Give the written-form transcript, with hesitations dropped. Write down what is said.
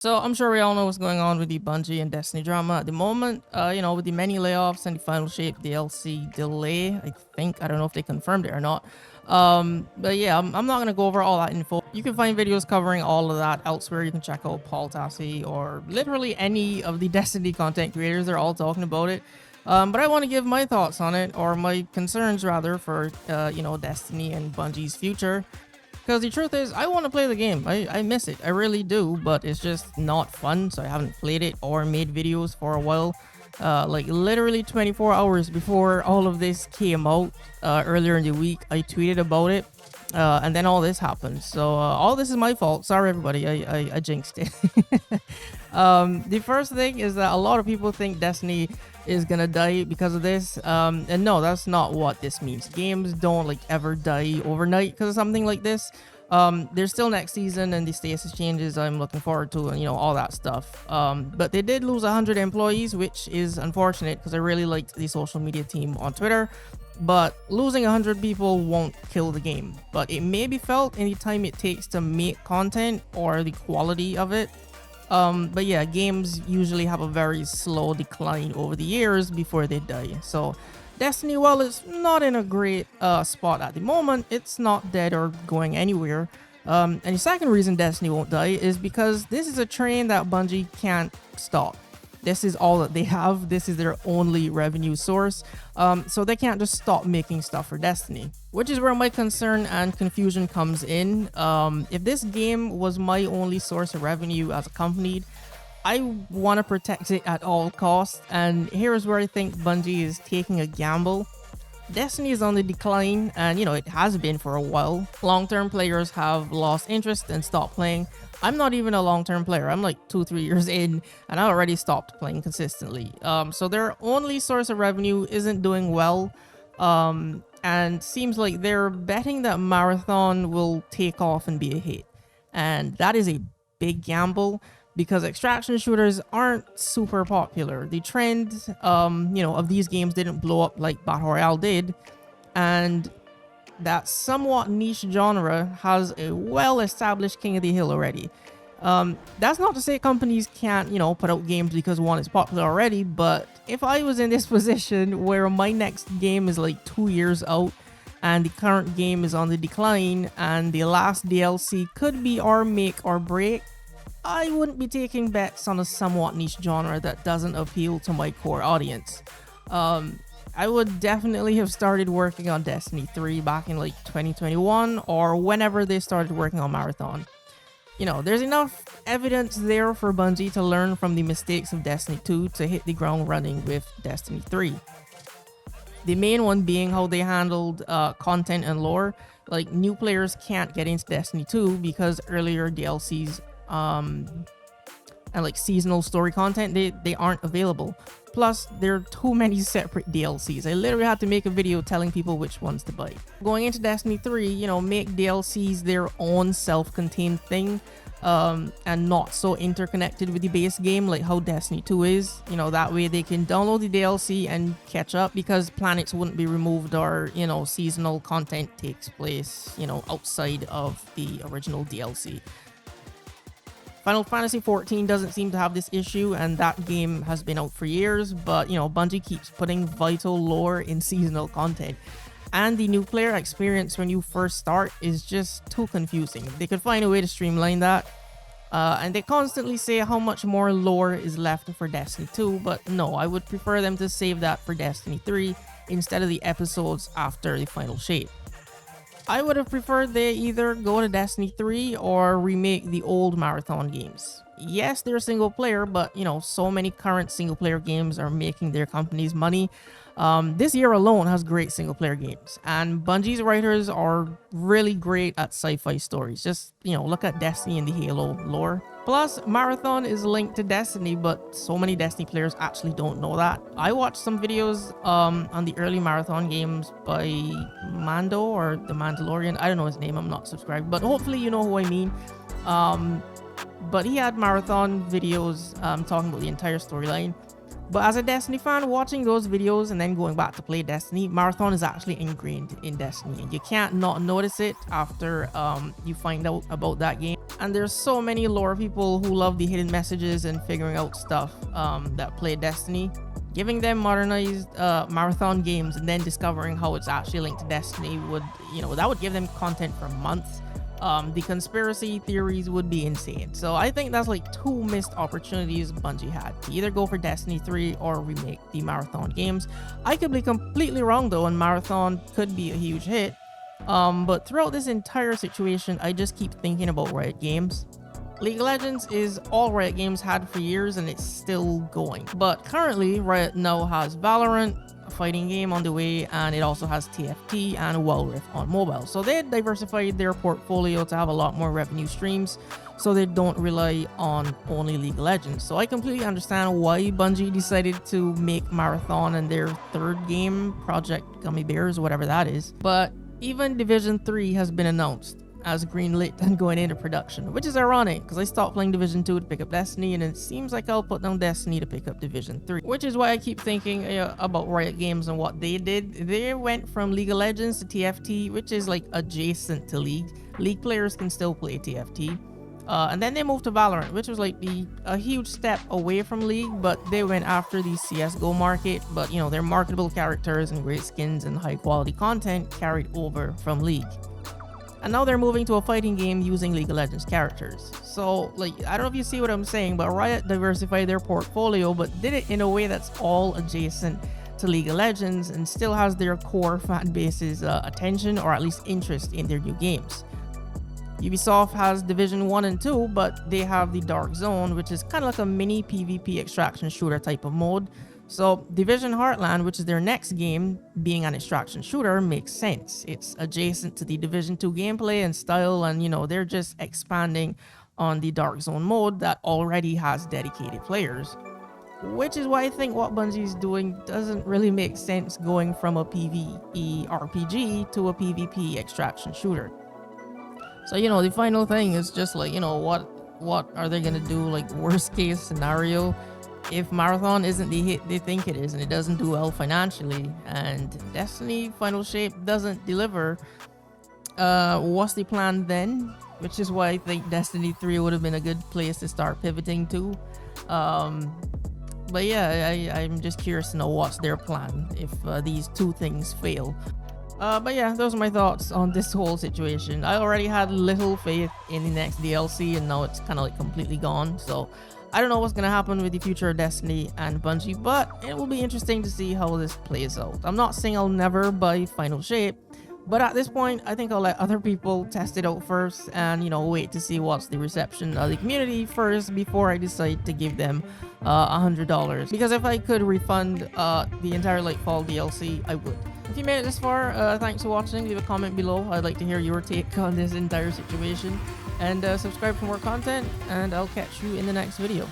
So I'm sure we all know what's going on with the Bungie and Destiny drama at the moment. With the many layoffs and the Final Shape DLC delay, I think. I don't know if they confirmed it or not. But yeah, I'm not gonna go over all that info. You can find videos covering all of that elsewhere. You can check out Paul Tassi or literally any of the Destiny content creators. They're all talking about it. But I want to give my thoughts on it, or my concerns rather, for Destiny and Bungie's future. Because the truth is, I want to play the game. I miss it. I really do, but it's just not fun. So I haven't played it or made videos for a while. Like literally 24 hours before all of this came out earlier in the week, I tweeted about it. And then all this happened. So all this is my fault. Sorry, everybody. I jinxed it. The first thing is that a lot of people think Destiny is gonna die because of this. And no, that's not what this means. Games don't like ever die overnight because of something like this. There's still next season and the status changes I'm looking forward to, and all that stuff. But they did lose 100 employees, which is unfortunate because I really liked the social media team on Twitter. But losing 100 people won't kill the game, but it may be felt any time it takes to make content or the quality of it. But yeah, games usually have a very slow decline over the years before they die. So Destiny, while it's not in a great spot at the moment, it's not dead or going anywhere. And the second reason Destiny won't die is because this is a train that Bungie can't stop. This is all that they have. This is their only revenue source. So they can't just stop making stuff for Destiny, which is where my concern and confusion comes in. If this game was my only source of revenue as a company, I want to protect it at all costs. And here's where I think Bungie is taking a gamble. Destiny is on the decline, and it has been for a while. Long-term players have lost interest and stopped playing. I'm not even a long-term player. I'm like 2-3 years in, and I already stopped playing consistently. So their only source of revenue isn't doing well, and seems like they're betting that Marathon will take off and be a hit. And that is a big gamble because extraction shooters aren't super popular. The trend, of these games didn't blow up like Battle Royale did, and that somewhat niche genre has a well-established King of the Hill already. That's not to say companies can't, put out games because one is popular already, but if I was in this position where my next game is like 2 years out and the current game is on the decline and the last DLC could be our make or break, I wouldn't be taking bets on a somewhat niche genre that doesn't appeal to my core audience. I would definitely have started working on Destiny 3 back in like 2021 or whenever they started working on Marathon. There's enough evidence there for Bungie to learn from the mistakes of Destiny 2 to hit the ground running with Destiny 3. The main one being how they handled content and lore. Like, new players can't get into Destiny 2 because earlier DLCs and like seasonal story content, they aren't available. Plus, there are too many separate DLCs. I literally had to make a video telling people which ones to buy. Going into Destiny 3, make DLCs their own self-contained thing, and not so interconnected with the base game like how Destiny 2 is. That way they can download the DLC and catch up because planets wouldn't be removed or, seasonal content takes place, outside of the original DLC. Final Fantasy XIV doesn't seem to have this issue, and that game has been out for years, but Bungie keeps putting vital lore in seasonal content. And the new player experience when you first start is just too confusing. They could find a way to streamline that. And they constantly say how much more lore is left for Destiny 2, but no, I would prefer them to save that for Destiny 3 instead of the episodes after the Final Shape. I would have preferred they either go to Destiny 3 or remake the old Marathon games. Yes, they're single player, but so many current single player games are making their companies money. This year alone has great single player games, and Bungie's writers are really great at sci-fi stories. Just, look at Destiny and the Halo lore. Plus, Marathon is linked to Destiny, but so many Destiny players actually don't know that. I watched some videos on the early Marathon games by Mando or the Mandalorian. I don't know his name, I'm not subscribed, but hopefully you know who I mean. But he had Marathon videos talking about the entire storyline. But as a Destiny fan, watching those videos and then going back to play Destiny, Marathon is actually ingrained in Destiny. You can't not notice it after you find out about that game. And there's so many lore people who love the hidden messages and figuring out stuff that play Destiny. Giving them modernized Marathon games and then discovering how it's actually linked to Destiny would, that would give them content for months. The conspiracy theories would be insane. So I think that's like 2 missed opportunities Bungie had to either go for Destiny 3 or remake the Marathon games. I could be completely wrong though, and Marathon could be a huge hit. But throughout this entire situation, I just keep thinking about Riot Games. League of Legends is all Riot Games had for years and it's still going. But currently, Riot now has Valorant, a fighting game on the way, and it also has TFT and Wild Rift on mobile. So they diversified their portfolio to have a lot more revenue streams so they don't rely on only League of Legends. So I completely understand why Bungie decided to make Marathon and their 3rd game, Project Gummy Bears, whatever that is. But even Division 3 has been announced as greenlit and going into production, which is ironic because I stopped playing Division 2 to pick up Destiny, and it seems like I'll put down Destiny to pick up Division 3, which is why I keep thinking about Riot Games and what they did. They went from League of Legends to TFT, which is like adjacent to League. League players can still play TFT. And then they moved to Valorant, which was like a huge step away from League, but they went after the CSGO market. But their marketable characters and great skins and high quality content carried over from League. And now they're moving to a fighting game using League of Legends characters. So, I don't know if you see what I'm saying, but Riot diversified their portfolio, but did it in a way that's all adjacent to League of Legends and still has their core fan base's attention, or at least interest in their new games. Ubisoft has Division 1 and 2, but they have the Dark Zone, which is kind of like a mini PvP extraction shooter type of mode. So Division Heartland, which is their next game, being an extraction shooter, makes sense. It's adjacent to the Division 2 gameplay and style, and they're just expanding on the Dark Zone mode that already has dedicated players. Which is why I think what Bungie's doing doesn't really make sense, going from a PvE RPG to a PvP extraction shooter. So the final thing is just what are they gonna do, worst case scenario? If Marathon isn't the hit they think it is and it doesn't do well financially and Destiny Final Shape doesn't deliver, what's the plan then? Which is why I think Destiny 3 would have been a good place to start pivoting to. But yeah, I'm just curious to know what's their plan if these 2 things fail. But yeah, those are my thoughts on this whole situation. I already had little faith in the next DLC and now it's kind of completely gone. So I don't know what's going to happen with the future of Destiny and Bungie, but it will be interesting to see how this plays out. I'm not saying I'll never buy Final Shape, but at this point, I think I'll let other people test it out first and, wait to see what's the reception of the community first before I decide to give them $100. Because if I could refund the entire Lightfall DLC, I would. If you made it this far, thanks for watching. Leave a comment below. I'd like to hear your take on this entire situation. And subscribe for more content, and I'll catch you in the next video.